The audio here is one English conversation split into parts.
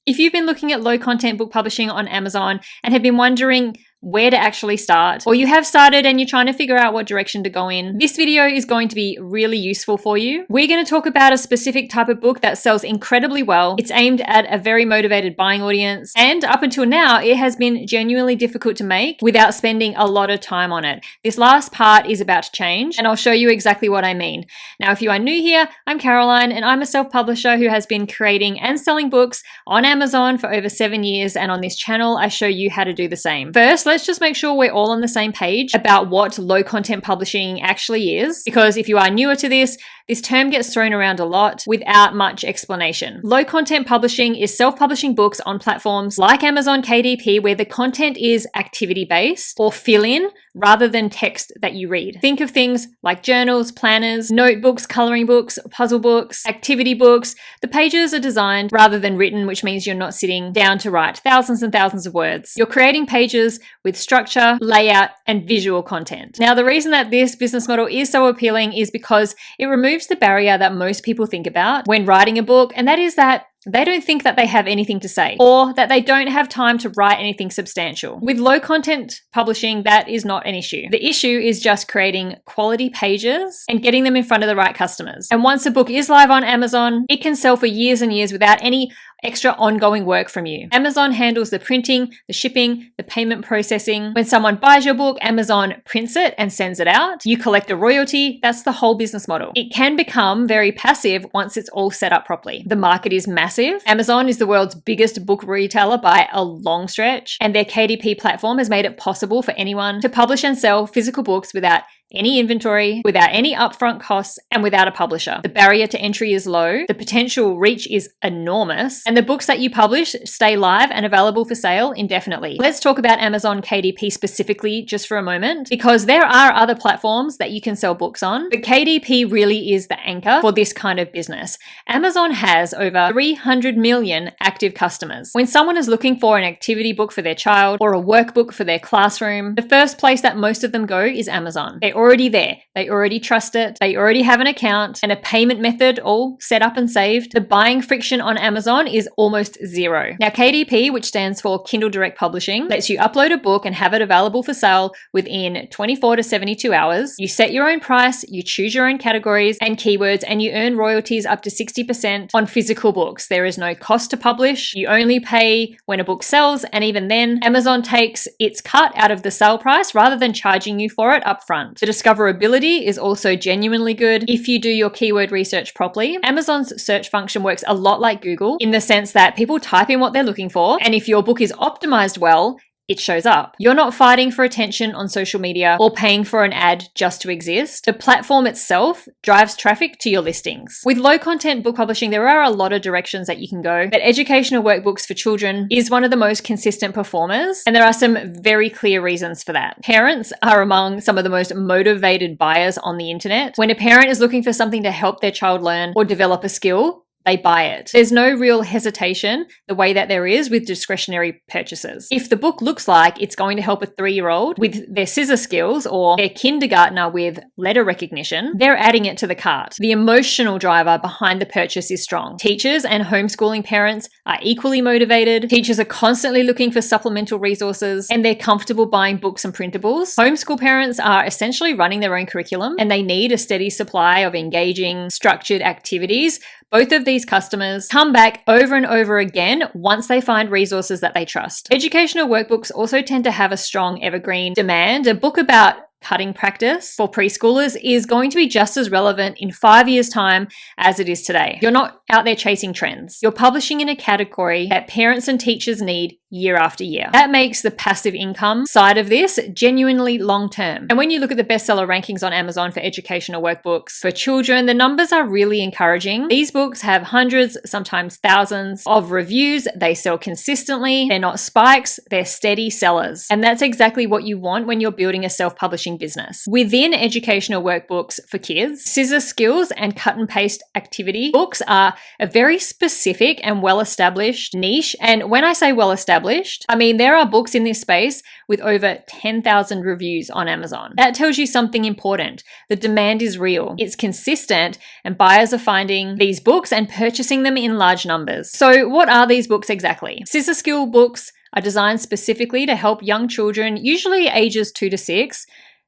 If you've been looking at low content book publishing on Amazon and have been wondering where to actually start, or you have started and you're trying to figure out what direction to go in, this video is going to be really useful for you. We're going to talk about a specific type of book that sells incredibly well. It's aimed at a very motivated buying audience, and up until now, it has been genuinely difficult to make without spending a lot of time on it. This last part is about to change, and I'll show you exactly what I mean. Now, if you are new here, I'm Caroline, and I'm a self-publisher who has been creating and selling books on Amazon for over 7 years, and on this channel, I show you how to do the same. First, let's just make sure we're all on the same page about what low content publishing actually is, because if you are newer to this term gets thrown around a lot without much explanation. Low content publishing is self-publishing books on platforms like Amazon KDP, where the content is activity-based or fill-in rather than text that you read. Think of things like journals, planners, notebooks, coloring books, puzzle books, activity books. The pages are designed rather than written, which means you're not sitting down to write thousands and thousands of words. You're creating pages with structure, layout, and visual content. Now, the reason that this business model is so appealing is because it removes the barrier that most people think about when writing a book, and that is that they don't think that they have anything to say, or that they don't have time to write anything substantial. With low content publishing, that is not an issue. The issue is just creating quality pages and getting them in front of the right customers. And once a book is live on Amazon, it can sell for years and years without any extra ongoing work from you. Amazon handles the printing, the shipping, the payment processing. When someone buys your book, Amazon prints it and sends it out. You collect a royalty. That's the whole business model. It can become very passive once it's all set up properly. The market is massive. Amazon is the world's biggest book retailer by a long stretch, and their KDP platform has made it possible for anyone to publish and sell physical books without any inventory, without any upfront costs, and without a publisher. The barrier to entry is low, the potential reach is enormous, and the books that you publish stay live and available for sale indefinitely. Let's talk about Amazon KDP specifically just for a moment, because there are other platforms that you can sell books on, but KDP really is the anchor for this kind of business. Amazon has over 300 million active customers. When someone is looking for an activity book for their child or a workbook for their classroom, the first place that most of them go is Amazon. They're already there. They already trust it. They already have an account and a payment method all set up and saved. The buying friction on Amazon is almost zero. Now, KDP, which stands for Kindle Direct Publishing, lets you upload a book and have it available for sale within 24 to 72 hours. You set your own price, you choose your own categories and keywords, and you earn royalties up to 60% on physical books. There is no cost to publish. You only pay when a book sells, and even then, Amazon takes its cut out of the sale price rather than charging you for it upfront. The discoverability is also genuinely good if you do your keyword research properly. Amazon's search function works a lot like Google in the sense that people type in what they're looking for, and if your book is optimized well, it shows up. You're not fighting for attention on social media or paying for an ad just to exist. The platform itself drives traffic to your listings. With low content book publishing, there are a lot of directions that you can go, but educational workbooks for children is one of the most consistent performers, and there are some very clear reasons for that. Parents are among some of the most motivated buyers on the internet. When a parent is looking for something to help their child learn or develop a skill, they buy it. There's no real hesitation the way that there is with discretionary purchases. If the book looks like it's going to help a 3-year-old with their scissor skills or their kindergartner with letter recognition, they're adding it to the cart. The emotional driver behind the purchase is strong. Teachers and homeschooling parents are equally motivated. Teachers are constantly looking for supplemental resources, and they're comfortable buying books and printables. Homeschool parents are essentially running their own curriculum, and they need a steady supply of engaging, structured activities. Both of these customers come back over and over again once they find resources that they trust. Educational workbooks also tend to have a strong evergreen demand. A book about cutting practice for preschoolers is going to be just as relevant in 5 years' time as it is today. You're not out there chasing trends. You're publishing in a category that parents and teachers need year after year. That makes the passive income side of this genuinely long-term. And when you look at the bestseller rankings on Amazon for educational workbooks for children, the numbers are really encouraging. These books have hundreds, sometimes thousands of reviews. They sell consistently. They're not spikes. They're steady sellers. And that's exactly what you want when you're building a self-publishing business. Within educational workbooks for kids, scissor skills and cut and paste activity books are a very specific and well-established niche. And when I say well-established, established. I mean, there are books in this space with over 10,000 reviews on Amazon. That tells you something important. The demand is real, it's consistent, and buyers are finding these books and purchasing them in large numbers. So what are these books exactly? Scissor skill books are designed specifically to help young children, usually ages 2 to 6,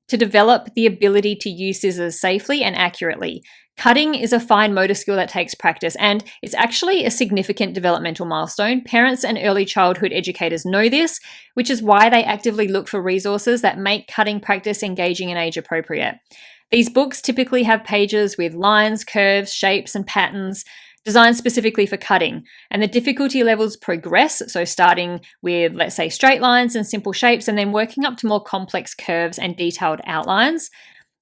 to develop the ability to use scissors safely and accurately. Cutting is a fine motor skill that takes practice, and it's actually a significant developmental milestone. Parents and early childhood educators know this, which is why they actively look for resources that make cutting practice engaging and age appropriate. These books typically have pages with lines, curves, shapes, and patterns designed specifically for cutting, and the difficulty levels progress, so starting with, let's say, straight lines and simple shapes, and then working up to more complex curves and detailed outlines.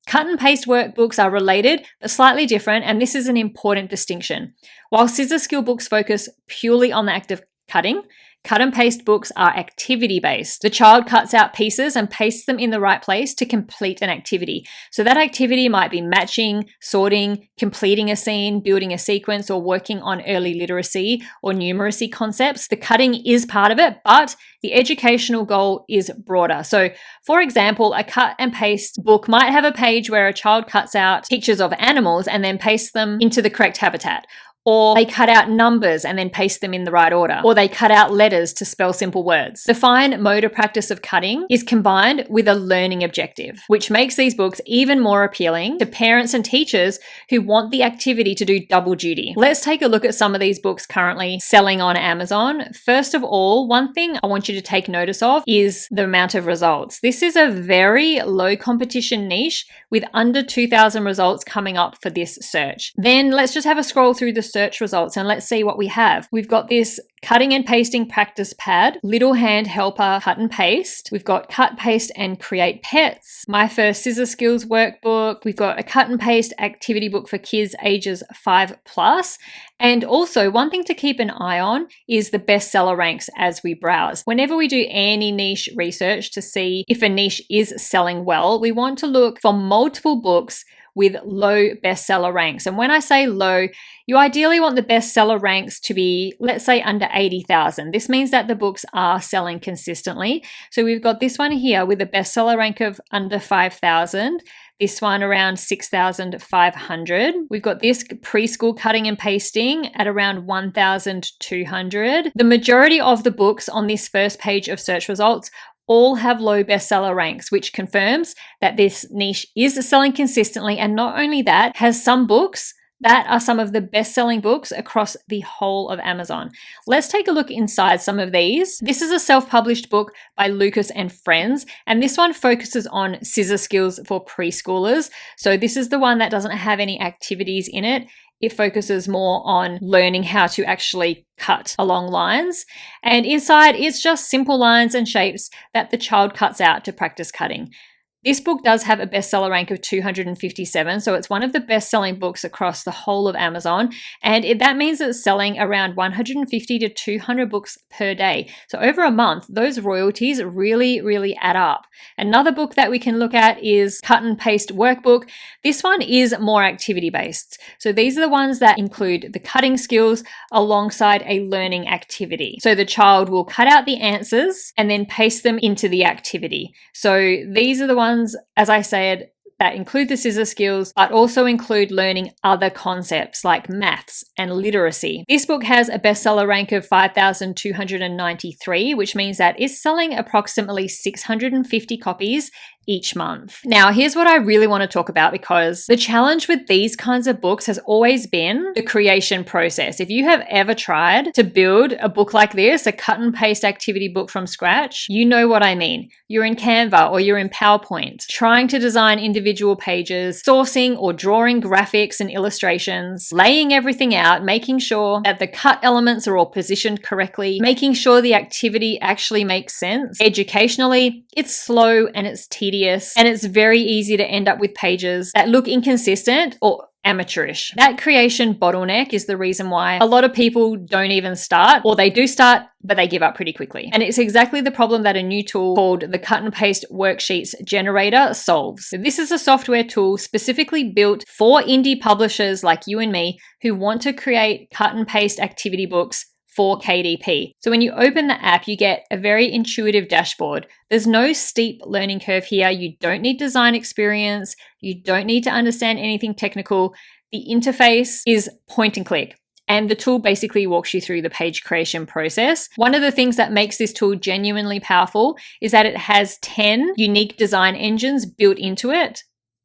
Cut and paste workbooks are related but slightly different, and this is an important distinction. While scissor skill books focus purely on the act of cutting, cut and paste books are activity-based. The child cuts out pieces and pastes them in the right place to complete an activity. So that activity might be matching, sorting, completing a scene, building a sequence, or working on early literacy or numeracy concepts. The cutting is part of it, but the educational goal is broader. So, for example, a cut and paste book might have a page where a child cuts out pictures of animals and then pastes them into the correct habitat. Or they cut out numbers and then paste them in the right order. Or they cut out letters to spell simple words. The fine motor practice of cutting is combined with a learning objective, which makes these books even more appealing to parents and teachers who want the activity to do double duty. Let's take a look at some of these books currently selling on Amazon. First of all, one thing I want you to take notice of is the amount of results. This is a very low competition niche with under 2,000 results coming up for this search. Then let's just have a scroll through the search results and let's see what we have. We've got this cutting and pasting practice pad, little hand helper cut and paste. We've got cut, paste, and create pets. My first scissor skills workbook. We've got a cut and paste activity book for kids ages 5+. And also, one thing to keep an eye on is the bestseller ranks as we browse. Whenever we do any niche research to see if a niche is selling well, we want to look for multiple books with low bestseller ranks. And when I say low, you ideally want the bestseller ranks to be, let's say, under 80,000. This means that the books are selling consistently. So we've got this one here with a bestseller rank of under 5,000. This one around 6,500. We've got this preschool cutting and pasting at around 1,200. The majority of the books on this first page of search results all have low bestseller ranks, which confirms that this niche is selling consistently. And not only that, has some books that are some of the best-selling books across the whole of Amazon. Let's take a look inside some of these. This is a self-published book by Lucas and Friends, and this one focuses on scissor skills for preschoolers. So this is the one that doesn't have any activities in it. It focuses more on learning how to actually cut along lines. And inside, it's just simple lines and shapes that the child cuts out to practice cutting. This book does have a bestseller rank of 257, so it's one of the best-selling books across the whole of Amazon, and that means it's selling around 150 to 200 books per day. So over a month, those royalties really add up. Another book that we can look at is Cut and Paste Workbook. This one is more activity-based. So these are the ones that include the cutting skills alongside a learning activity. So the child will cut out the answers and then paste them into the activity. So these are the ones, as I said, that include the scissor skills, but also include learning other concepts like maths and literacy. This book has a bestseller rank of 5,293, which means that it's selling approximately 650 copies each month. Now, here's what I really want to talk about, because the challenge with these kinds of books has always been the creation process. If you have ever tried to build a book like this, a cut and paste activity book from scratch, you know what I mean. You're in Canva or you're in PowerPoint, trying to design individual pages, sourcing or drawing graphics and illustrations, laying everything out, making sure that the cut elements are all positioned correctly, making sure the activity actually makes sense. Educationally, it's slow and it's tedious. And it's very easy to end up with pages that look inconsistent or amateurish. That creation bottleneck is the reason why a lot of people don't even start, or they do start, but they give up pretty quickly. And it's exactly the problem that a new tool called the Cut and Paste Worksheets Generator solves. So this is a software tool specifically built for indie publishers like you and me who want to create cut and paste activity books for KDP. So when you open the app, you get a very intuitive dashboard. There's no steep learning curve here. You don't need design experience. You don't need to understand anything technical. The interface is point and click. And the tool basically walks you through the page creation process. One of the things that makes this tool genuinely powerful is that it has 10 unique design engines built into it.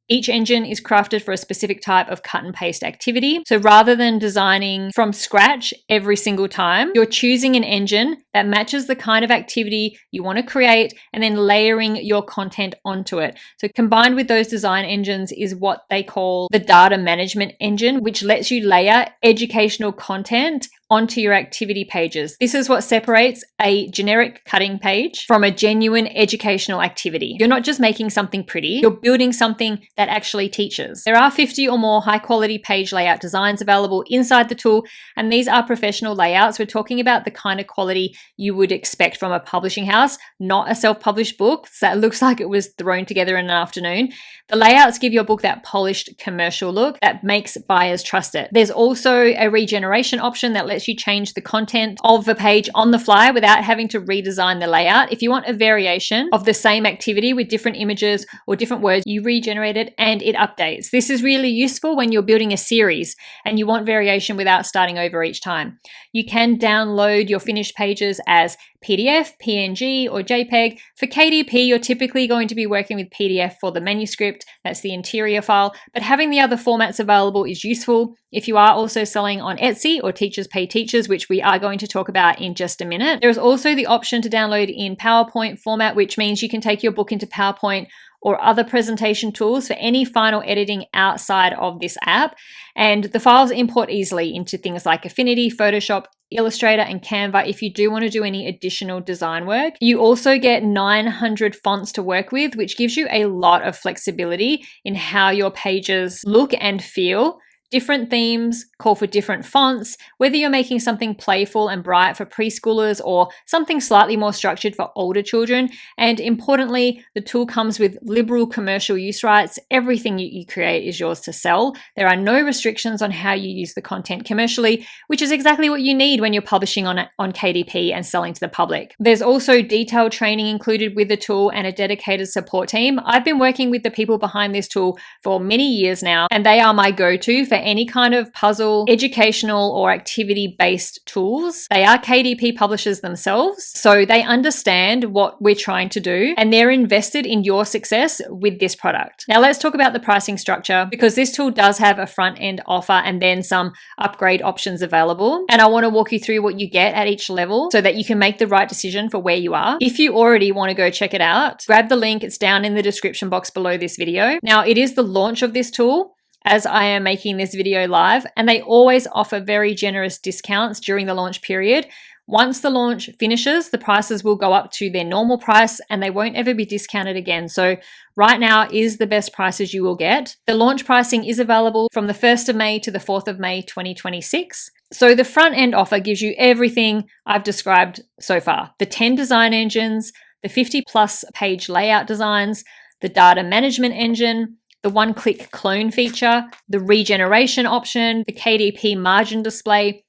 Each engine is crafted for a specific type of cut and paste activity. So rather than designing from scratch every single time, you're choosing an engine that matches the kind of activity you want to create and then layering your content onto it. So combined with those design engines is what they call the data management engine, which lets you layer educational content onto your activity pages. This is what separates a generic cutting page from a genuine educational activity. You're not just making something pretty, you're building something that actually teaches. There are 50 or more high quality page layout designs available inside the tool, and these are professional layouts. We're talking about the kind of quality you would expect from a publishing house, not a self-published book that looks like it was thrown together in an afternoon. The layouts give your book that polished commercial look that makes buyers trust it. There's also a regeneration option that lets you change the content of the page on the fly without having to redesign the layout. If you want a variation of the same activity with different images or different words, you regenerate it and it updates. This is really useful when you're building a series and you want variation without starting over each time. You can download your finished pages as PDF, PNG, or JPEG. For KDP, you're typically going to be working with PDF for the manuscript. That's the interior file, but having the other formats available is useful if you are also selling on Etsy or Teachers Pay Teachers, which we are going to talk about in just a minute. There is also the option to download in PowerPoint format, which means you can take your book into PowerPoint or other presentation tools for any final editing outside of this app. And the files import easily into things like Affinity, Photoshop, Illustrator, and Canva if you do want to do any additional design work. You also get 900 fonts to work with, which gives you a lot of flexibility in how your pages look and feel. Different themes call for different fonts, whether you're making something playful and bright for preschoolers or something slightly more structured for older children. And importantly, the tool comes with liberal commercial use rights. Everything you create is yours to sell. There are no restrictions on how you use the content commercially, which is exactly what you need when you're publishing on KDP and selling to the public. There's also detailed training included with the tool and a dedicated support team. I've been working with the people behind this tool for many years now, and they are my go-to for any kind of puzzle, educational, or activity-based tools. They are KDP publishers themselves, so they understand what we're trying to do, and they're invested in your success with this product. Now let's talk about the pricing structure, because this tool does have a front-end offer and then some upgrade options available. And I want to walk you through what you get at each level so that you can make the right decision for where you are. If you already want to go check it out, grab the link. It's down in the description box below this video. Now, it is the launch of this tool as I am making this video live, and they always offer very generous discounts during the launch period. Once the launch finishes, the prices will go up to their normal price and they won't ever be discounted again. So right now is the best prices you will get. The launch pricing is available from the 1st of May to the 4th of May, 2026. So the front end offer gives you everything I've described so far. The 10 design engines, the 50 plus page layout designs, the data management engine, the one-click clone feature, the regeneration option, the KDP margin display,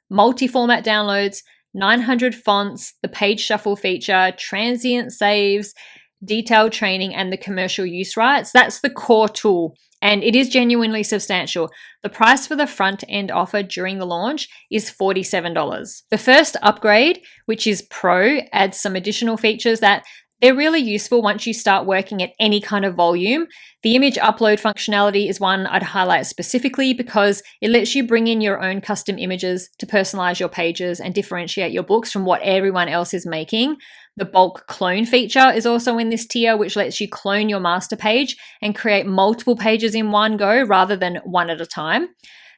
multi-format downloads, 900 fonts, the page shuffle feature, transient saves, detailed training, and the commercial use rights. That's the core tool, and it is genuinely substantial. The price for the front-end offer during the launch is $47. The first upgrade, which is Pro, adds some additional features that they're really useful once you start working at any kind of volume. The image upload functionality is one I'd highlight specifically because it lets you bring in your own custom images to personalize your pages and differentiate your books from what everyone else is making. The bulk clone feature is also in this tier, which lets you clone your master page and create multiple pages in one go rather than one at a time.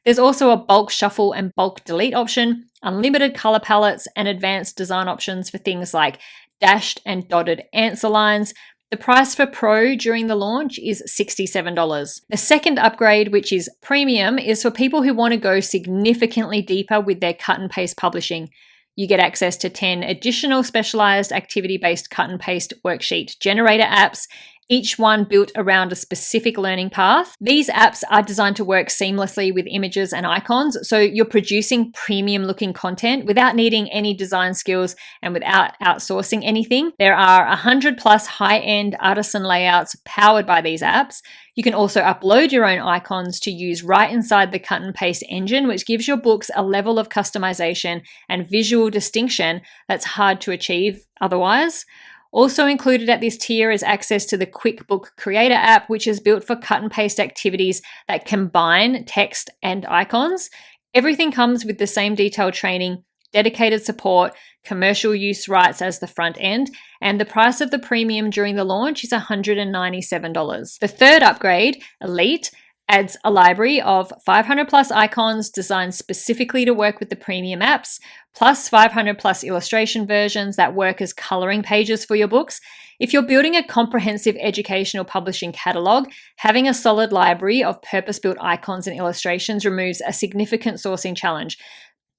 There's also a bulk shuffle and bulk delete option, unlimited color palettes, and advanced design options for things like dashed and dotted answer lines. The price for Pro during the launch is $67. The second upgrade, which is Premium, is for people who want to go significantly deeper with their cut and paste publishing. You get access to 10 additional specialized activity-based cut and paste worksheet generator apps, each one built around a specific learning path. These apps are designed to work seamlessly with images and icons, so you're producing premium looking content without needing any design skills and without outsourcing anything. There are 100 plus high-end artisan layouts powered by these apps. You can also upload your own icons to use right inside the cut and paste engine, which gives your books a level of customization and visual distinction that's hard to achieve otherwise. Also included at this tier is access to the QuickBook Creator app, which is built for cut and paste activities that combine text and icons. Everything comes with the same detailed training, dedicated support, commercial use rights as the front end, and the price of the premium during the launch is $197. The third upgrade, Elite, adds a library of 500 plus icons designed specifically to work with the premium apps, plus 500 plus illustration versions that work as coloring pages for your books. If you're building a comprehensive educational publishing catalog, having a solid library of purpose-built icons and illustrations removes a significant sourcing challenge.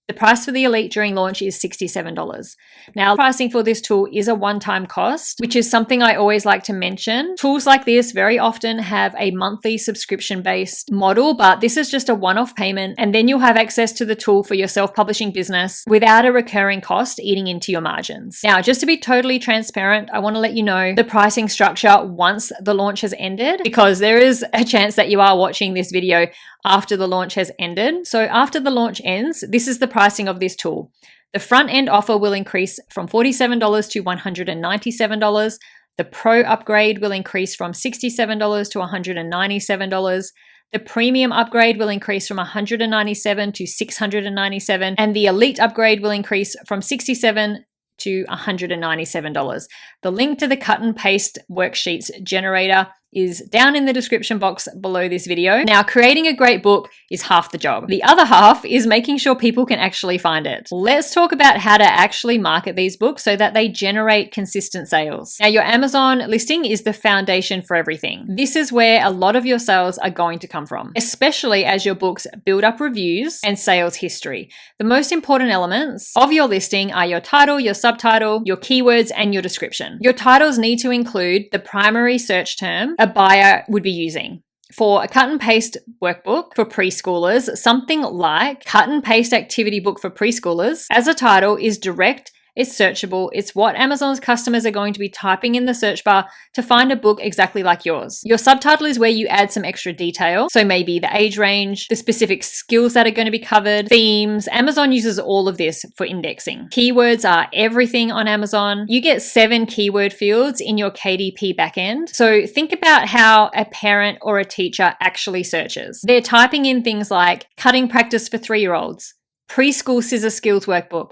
The price for the Elite during launch is $67. Now, pricing for this tool is a one-time cost, which is something I always like to mention. Tools like this very often have a monthly subscription-based model, but this is just a one-off payment, and then you'll have access to the tool for your self-publishing business without a recurring cost eating into your margins. Now, just to be totally transparent, I want to let you know the pricing structure once the launch has ended, because there is a chance that you are watching this video after the launch has ended. So after the launch ends, this is the pricing of this tool. The front end offer will increase from $47 to $197. The Pro upgrade will increase from $67 to $197. The premium upgrade will increase from $197 to $697. And the Elite upgrade will increase from $67 to $197. The link to the cut and paste worksheets generator is down in the description box below this video. Now, creating a great book is half the job. The other half is making sure people can actually find it. Let's talk about how to actually market these books so that they generate consistent sales. Now, your Amazon listing is the foundation for everything. This is where a lot of your sales are going to come from, especially as your books build up reviews and sales history. The most important elements of your listing are your title, your subtitle, your keywords, and your description. Your titles need to include the primary search term a buyer would be using. For a cut and paste workbook for preschoolers, something like cut and paste activity book for preschoolers as a title is direct, it's searchable, it's what Amazon's customers are going to be typing in the search bar to find a book exactly like yours. Your subtitle is where you add some extra detail, so maybe the age range, the specific skills that are going to be covered, themes. Amazon uses all of this for indexing. Keywords are everything on Amazon. You get 7 keyword fields in your KDP backend, so think about how a parent or a teacher actually searches. They're typing in things like cutting practice for 3-year-olds, preschool scissor skills workbook,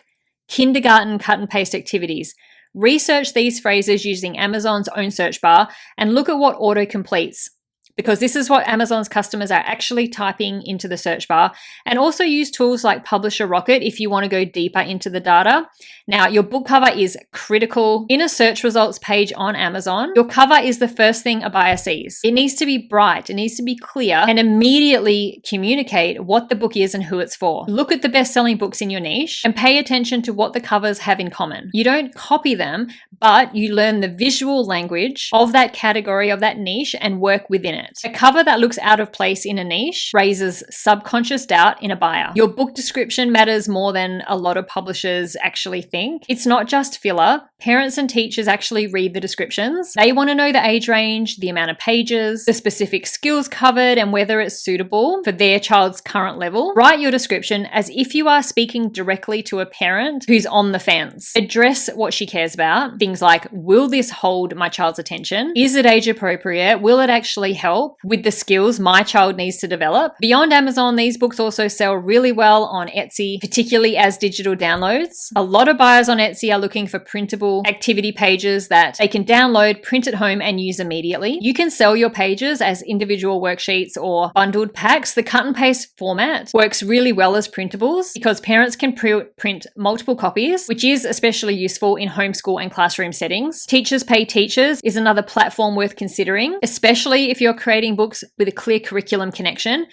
kindergarten cut and paste activities. Research these phrases using Amazon's own search bar and look at what auto completes, because this is what Amazon's customers are actually typing into the search bar. And also use tools like Publisher Rocket if you want to go deeper into the data. Now, your book cover is critical. In a search results page on Amazon, your cover is the first thing a buyer sees. It needs to be bright, it needs to be clear, and immediately communicate what the book is and who it's for. Look at the best-selling books in your niche and pay attention to what the covers have in common. You don't copy them, but you learn the visual language of that category, of that niche, and work within it. A cover that looks out of place in a niche raises subconscious doubt in a buyer. Your book description matters more than a lot of publishers actually think. It's not just filler. Parents and teachers actually read the descriptions. They want to know the age range, the amount of pages, the specific skills covered, and whether it's suitable for their child's current level. Write your description as if you are speaking directly to a parent who's on the fence. Address what she cares about. Things like, will this hold my child's attention? Is it age appropriate? Will it actually help with the skills my child needs to develop? Beyond Amazon, these books also sell really well on Etsy, particularly as digital downloads. A lot of buyers on Etsy are looking for printable activity pages that they can download, print at home, and use immediately. You can sell your pages as individual worksheets or bundled packs. The cut and paste format works really well as printables because parents can print multiple copies, which is especially useful in homeschool and classroom settings. Teachers Pay Teachers is another platform worth considering, especially if you're creating books with a clear curriculum connection.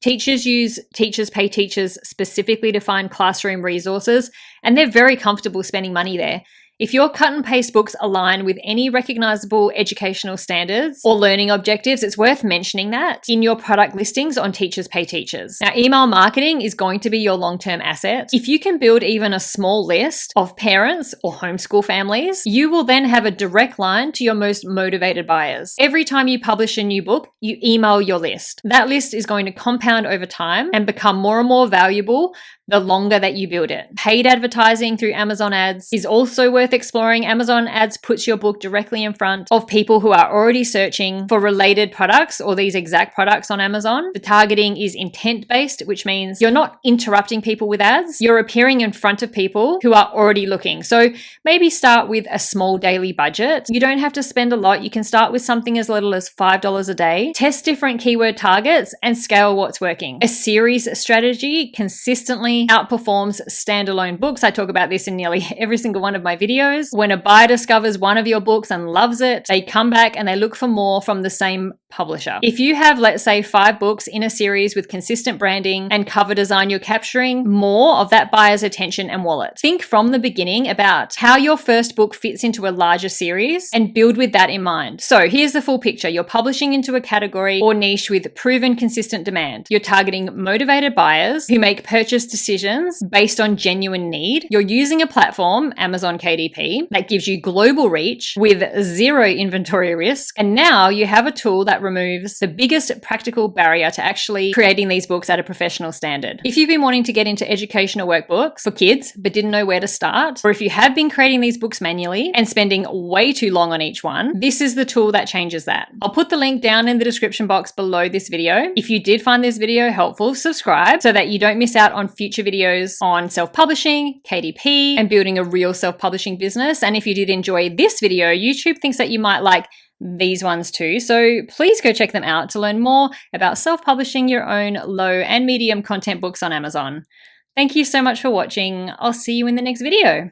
Teachers use Teachers Pay Teachers specifically to find classroom resources, and they're very comfortable spending money there. If your cut and paste books align with any recognizable educational standards or learning objectives, it's worth mentioning that in your product listings on Teachers Pay Teachers. Now, email marketing is going to be your long-term asset. If you can build even a small list of parents or homeschool families, you will then have a direct line to your most motivated buyers. Every time you publish a new book, you email your list. That list is going to compound over time and become more and more valuable the longer that you build it. Paid advertising through Amazon ads is also worth exploring. Amazon ads puts your book directly in front of people who are already searching for related products or these exact products on Amazon. The targeting is intent-based, which means you're not interrupting people with ads. You're appearing in front of people who are already looking. So maybe start with a small daily budget. You don't have to spend a lot. You can start with something as little as $5 a day. Test different keyword targets and scale what's working. A series strategy consistently outperforms standalone books. I talk about this in nearly every single one of my videos. When a buyer discovers one of your books and loves it, they come back and they look for more from the same publisher. If you have, let's say, 5 books in a series with consistent branding and cover design, you're capturing more of that buyer's attention and wallet. Think from the beginning about how your first book fits into a larger series and build with that in mind. So here's the full picture. You're publishing into a category or niche with proven consistent demand. You're targeting motivated buyers who make purchase decisions based on genuine need. You're using a platform, Amazon KDP, that gives you global reach with 0 inventory risk. And now you have a tool that removes the biggest practical barrier to actually creating these books at a professional standard. If you've been wanting to get into educational workbooks for kids but didn't know where to start, or if you have been creating these books manually and spending way too long on each one, this is the tool that changes that. I'll put the link down in the description box below this video. If you did find this video helpful, subscribe so that you don't miss out on future videos on self-publishing, KDP, and building a real self-publishing business. And if you did enjoy this video, YouTube thinks that you might like these ones too. So please go check them out to learn more about self-publishing your own low and medium content books on Amazon. Thank you so much for watching. I'll see you in the next video.